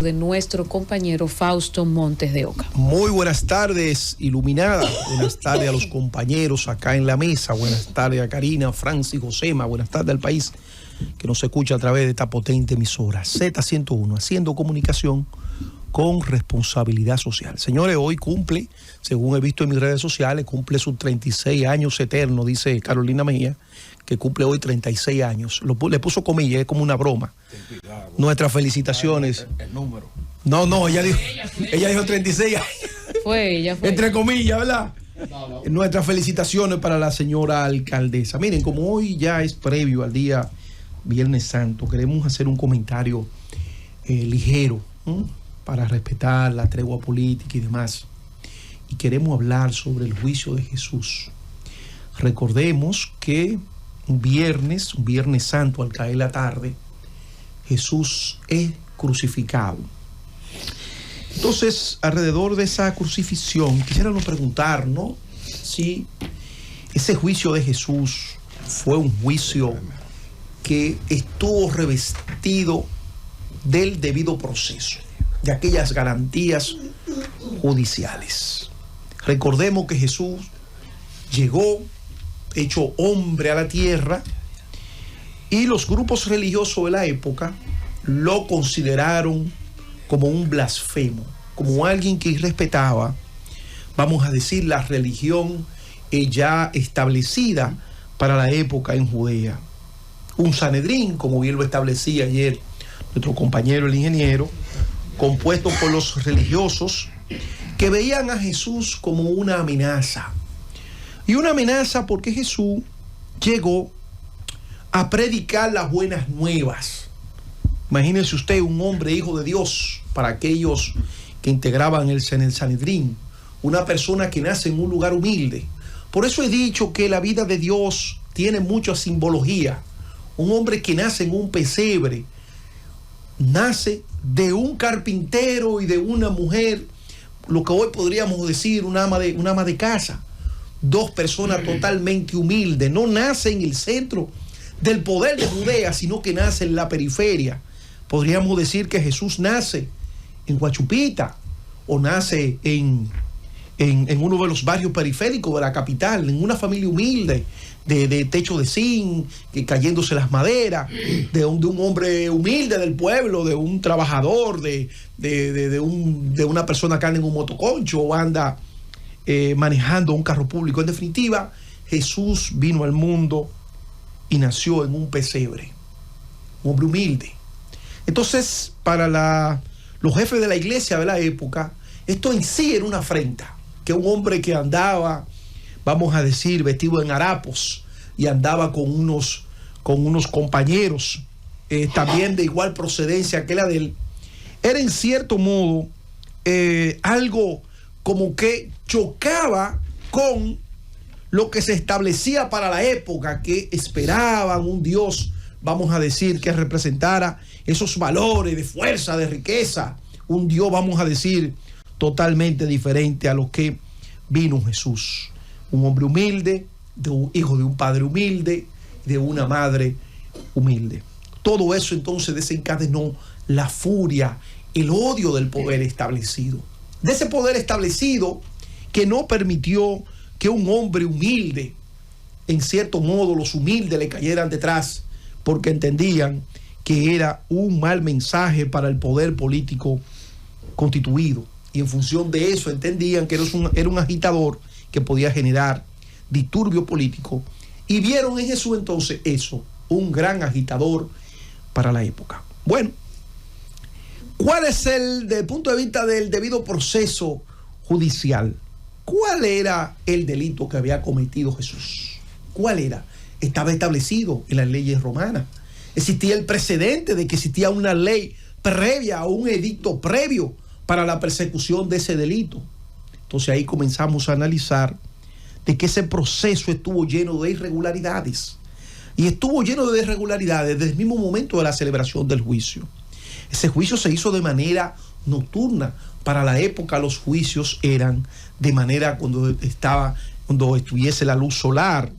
de nuestro compañero Fausto Montes de Oca. Muy buenas tardes, iluminada. Buenas tardes a los compañeros acá en la mesa. Buenas tardes a Karina, Francis, Josema. Buenas tardes al país que nos escucha a través de esta potente emisora Z101, haciendo comunicación con responsabilidad social. Señores, hoy cumple, según he visto en mis redes sociales, cumple sus 36 años eternos, dice Carolina Mejía, que cumple hoy 36 años. Le puso comillas, es como una broma. Nuestras felicitaciones. El número. No, ella dijo 36 años. Fue ella. Entre comillas, ¿verdad? No. Nuestras felicitaciones para la señora alcaldesa. Miren, como hoy ya es previo al día Viernes Santo, queremos hacer un comentario ligero, para respetar la tregua política y demás. Y queremos hablar sobre el juicio de Jesús. Recordemos que un viernes santo, al caer la tarde, Jesús es crucificado. Entonces, alrededor de esa crucifixión, quisiéramos preguntarnos si ese juicio de Jesús fue un juicio que estuvo revestido del debido proceso, de aquellas garantías judiciales. Recordemos que Jesús llegó hecho hombre a la tierra y los grupos religiosos de la época lo consideraron como un blasfemo, como alguien que irrespetaba, vamos a decir, la religión ya establecida para la época en Judea. Un Sanedrín, como bien lo establecía ayer nuestro compañero el ingeniero, compuesto por los religiosos que veían a Jesús como una amenaza. Y una amenaza porque Jesús llegó a predicar las buenas nuevas. Imagínense usted un hombre hijo de Dios, para aquellos que integraban el Sanedrín, una persona que nace en un lugar humilde. Por eso he dicho que la vida de Dios tiene mucha simbología. Un hombre que nace en un pesebre, nace de un carpintero y de una mujer, lo que hoy podríamos decir una ama de casa. Dos personas totalmente humildes. No nace en el centro del poder de Judea, sino que nace en la periferia. Podríamos decir que Jesús nace en Huachupita o nace en uno de los barrios periféricos de la capital, en una familia humilde, de techo de zinc, que cayéndose las maderas, de un hombre humilde del pueblo, de un trabajador, de una persona que anda en un motoconcho o anda manejando un carro público. En definitiva, Jesús vino al mundo y nació en un pesebre, un hombre humilde. Entonces, para los jefes de la iglesia de la época, esto en sí era una afrenta, que un hombre que andaba, vamos a decir, vestido en harapos y andaba con unos compañeros también de igual procedencia que la de él, era en cierto modo algo como que chocaba con lo que se establecía para la época, que esperaban un Dios, vamos a decir, que representara esos valores de fuerza, de riqueza, un Dios, vamos a decir, totalmente diferente a lo que vino Jesús. Un hombre humilde, hijo de un padre humilde, de una madre humilde. Todo eso entonces desencadenó la furia, el odio del poder establecido. De ese poder establecido que no permitió que un hombre humilde, en cierto modo los humildes le cayeran detrás, porque entendían que era un mal mensaje para el poder político constituido. Y en función de eso entendían que era un agitador que podía generar disturbio político. Y vieron en Jesús entonces eso, un gran agitador para la época. Bueno, ¿cuál es desde el punto de vista del debido proceso judicial? ¿Cuál era el delito que había cometido Jesús? ¿Cuál era? Estaba establecido en las leyes romanas. Existía el precedente de que existía una ley previa o un edicto previo para la persecución de ese delito. Entonces ahí comenzamos a analizar de que ese proceso estuvo lleno de irregularidades. Y estuvo lleno de irregularidades desde el mismo momento de la celebración del juicio. Ese juicio se hizo de manera nocturna. Para la época los juicios eran de manera cuando estuviese la luz solar.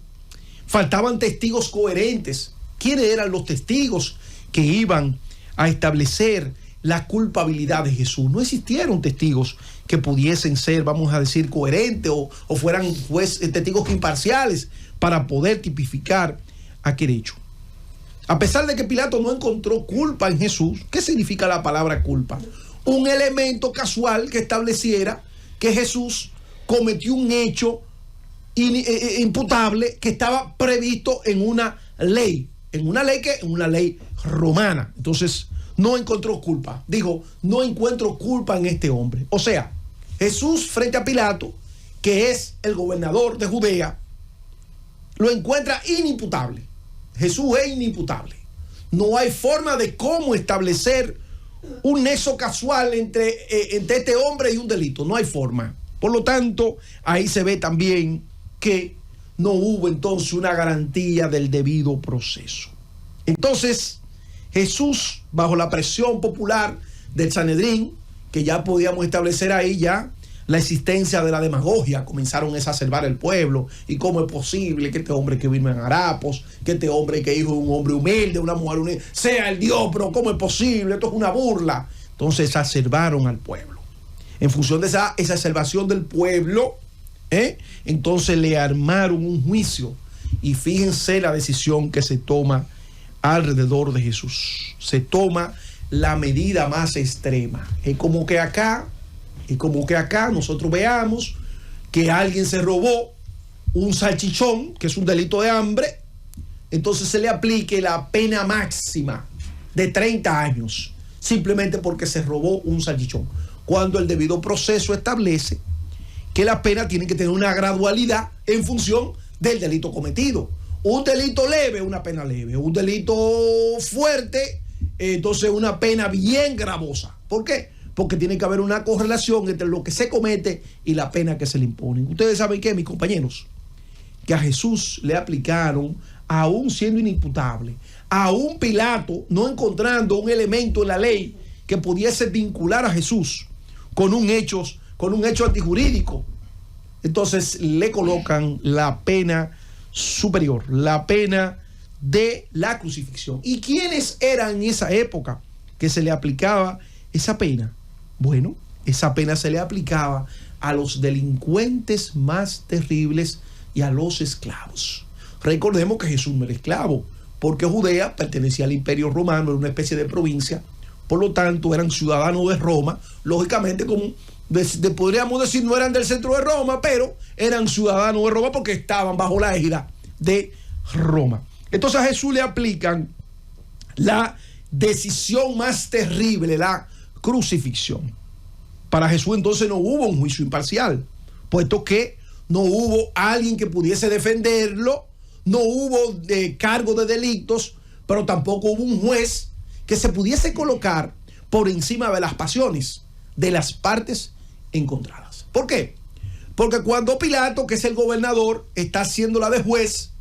Faltaban testigos coherentes. ¿Quiénes eran los testigos que iban a establecer la culpabilidad de Jesús. No existieron testigos que pudiesen ser, vamos a decir, coherentes o fueran testigos imparciales para poder tipificar aquel hecho. A pesar de que Pilato no encontró culpa en Jesús, ¿qué significa la palabra culpa? Un elemento casual que estableciera que Jesús cometió un hecho imputable que estaba previsto en una ley. En una ley romana. Entonces, no encontró culpa. Dijo, no encuentro culpa en este hombre. O sea, Jesús frente a Pilato, que es el gobernador de Judea, lo encuentra inimputable. Jesús es inimputable. No hay forma de cómo establecer un nexo casual entre este hombre y un delito. No hay forma. Por lo tanto, ahí se ve también que no hubo entonces una garantía del debido proceso. Entonces, Jesús, bajo la presión popular del Sanedrín, que ya podíamos establecer ahí ya la existencia de la demagogia, comenzaron a exacerbar el pueblo, y cómo es posible que este hombre que vino en harapos, que este hombre que hijo de un hombre humilde, una mujer humilde, sea el Dios, pero cómo es posible, esto es una burla. Entonces exacerbaron al pueblo. En función de esa exacerbación del pueblo, entonces le armaron un juicio, y fíjense la decisión que se toma alrededor de Jesús. Se toma la medida más extrema. Es como que acá nosotros veamos que alguien se robó un salchichón, que es un delito de hambre, entonces se le aplique la pena máxima de 30 años, simplemente porque se robó un salchichón, cuando el debido proceso establece que la pena tiene que tener una gradualidad en función del delito cometido. Un delito leve, una pena leve. Un delito fuerte, entonces una pena bien gravosa. ¿Por qué? Porque tiene que haber una correlación entre lo que se comete y la pena que se le impone. Ustedes saben que, mis compañeros, que a Jesús le aplicaron, aún siendo inimputable, a un Pilato no encontrando un elemento en la ley que pudiese vincular a Jesús con un hecho antijurídico. Entonces le colocan la pena superior, la pena de la crucifixión. ¿Y quiénes eran en esa época que se le aplicaba esa pena? Bueno, esa pena se le aplicaba a los delincuentes más terribles y a los esclavos. Recordemos que Jesús no era esclavo, porque Judea pertenecía al Imperio Romano, era una especie de provincia, por lo tanto eran ciudadanos de Roma, lógicamente como podríamos decir no eran del centro de Roma, pero eran ciudadanos de Roma porque estaban bajo la égida de Roma. Entonces a Jesús le aplican la decisión más terrible, la crucifixión. Para Jesús entonces no hubo un juicio imparcial, puesto que no hubo alguien que pudiese defenderlo, no hubo cargo de delitos, pero tampoco hubo un juez que se pudiese colocar por encima de las pasiones de las partes encontradas. ¿Por qué? Porque cuando Pilato, que es el gobernador, está haciendo la de juez,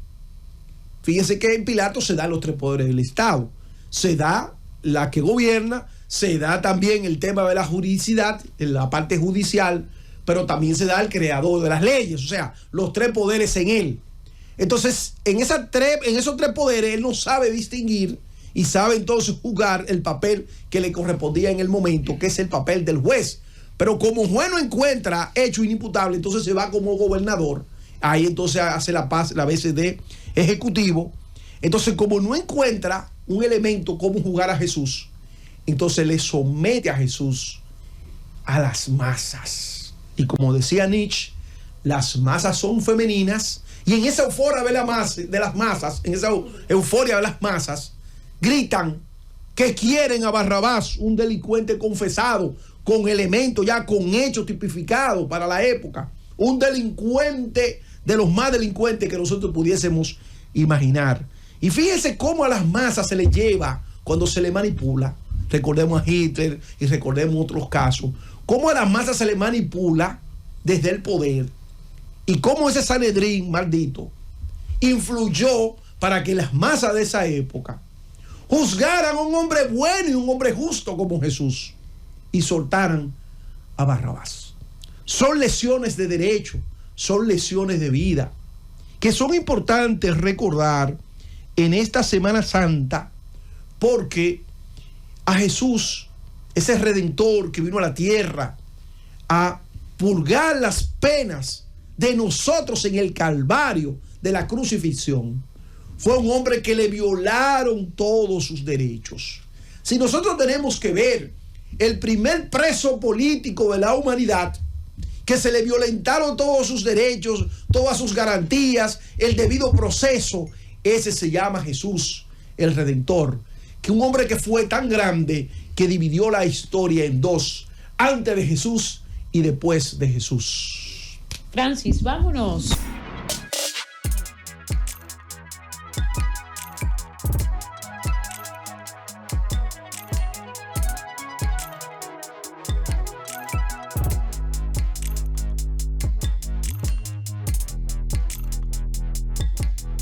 fíjense que en Pilato se dan los tres poderes del Estado. Se da la que gobierna, se da también el tema de la juridicidad, en la parte judicial, pero también se da el creador de las leyes, o sea, los tres poderes en él. Entonces, en esos tres poderes, él no sabe distinguir y sabe entonces jugar el papel que le correspondía en el momento, que es el papel del juez. Pero como juez no encuentra hecho inimputable, entonces se va como gobernador. Ahí entonces hace la paz, la veces de ejecutivo. Entonces, como no encuentra un elemento como jugar a Jesús, entonces le somete a Jesús a las masas. Y como decía Nietzsche, las masas son femeninas, y en esa euforia de las masas, gritan que quieren a Barrabás, un delincuente confesado, con elementos ya, con hechos tipificados para la época. Un delincuente de los más delincuentes que nosotros pudiésemos imaginar. Y fíjense cómo a las masas se les lleva cuando se le manipula. Recordemos a Hitler y recordemos otros casos. Cómo a las masas se le manipula desde el poder. Y cómo ese Sanedrín maldito influyó para que las masas de esa época juzgaran a un hombre bueno y un hombre justo como Jesús y soltaran a Barrabás. Son lesiones de derecho, son lesiones de vida, que son importantes recordar en esta Semana Santa, porque a Jesús ese redentor que vino a la tierra a purgar las penas de nosotros en el Calvario de la crucifixión, fue un hombre que le violaron todos sus derechos. Si nosotros tenemos que ver el primer preso político de la humanidad, que se le violentaron todos sus derechos, todas sus garantías, el debido proceso, ese se llama Jesús, el Redentor, que un hombre que fue tan grande que dividió la historia en dos, antes de Jesús y después de Jesús. Francis, vámonos.